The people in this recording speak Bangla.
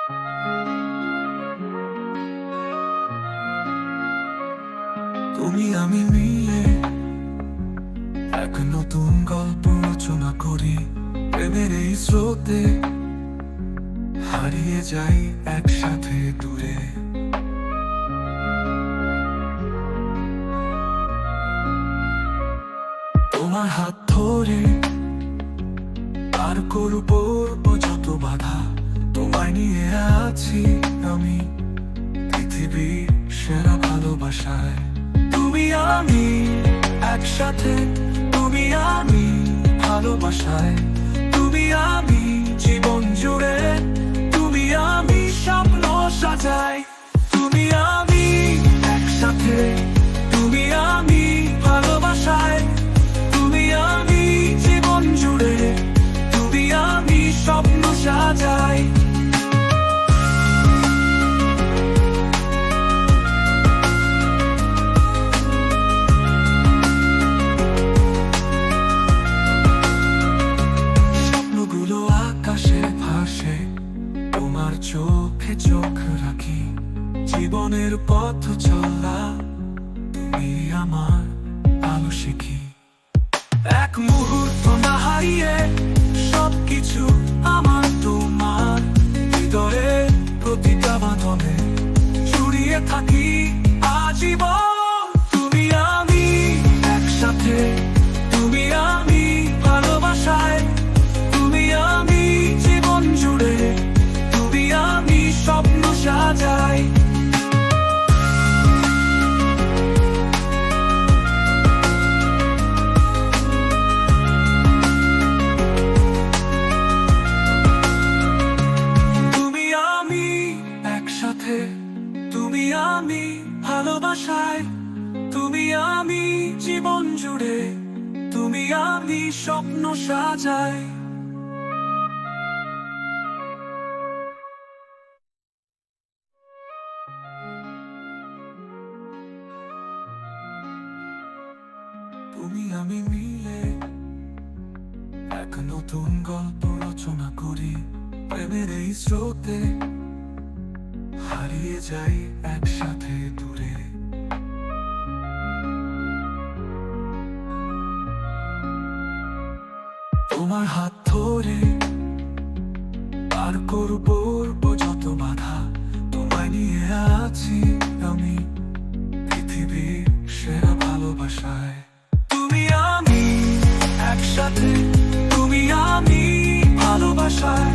তুমি আমি মিলে এক নতুন গল্প রচনা করি, প্রেমের এই স্রোতে হারিয়ে যাই একসাথে দূরে। তোমার হাত ধরে পার করব যত বাধা, তোমায় নিয়ে আছি আমি পৃথিবীর সেরা ভালোবাসায়। তুমি আমি একসাথে, তুমি আমি ভালোবাসায়, তুমি আমি জীবন জুড়ে, তুমি আমি স্বপ্ন সাজাই। তুমি আমি একসাথে, তুমি আমি ভালোবাসায়, তুমি আমি জীবন জুড়ে, তুমি আমি স্বপ্ন সাজাই। স্বপ্নগুলো আকাশে ভাসে, তোমার চোখে চোখ রাখি, জীবনের পথ চলা তুমি আমার আলো শিখি। এক মুহূর্ত না হারিয়ে সবকিছু আমার তোমার, হৃদয়ে প্রতিটা বাঁধনে জড়িয়ে থাকি আজীবন। তুমি আমি একসাথে, তুমি আমি ভালোবাসায়, তুমি আমি জীবন জুড়ে, তুমি আমি স্বপ্ন সাজাই। তুমি আমি ভালোবাসায়, তুমি আমি জীবন জুড়ে, তুমি আমি স্বপ্ন সাজাই। তুমি আমি মিলে এক নতুন গল্প রচনা করি, প্রেমের এই স্রোতে হারিয়ে যাই একসাথে দূরে। তোমার হাত ধরে পার করব যত বাধা, তোমায় নিয়ে আছি আমি পৃথিবীর সেরা ভালোবাসায়। তুমি আমি একসাথে, তুমি আমি ভালোবাসায়,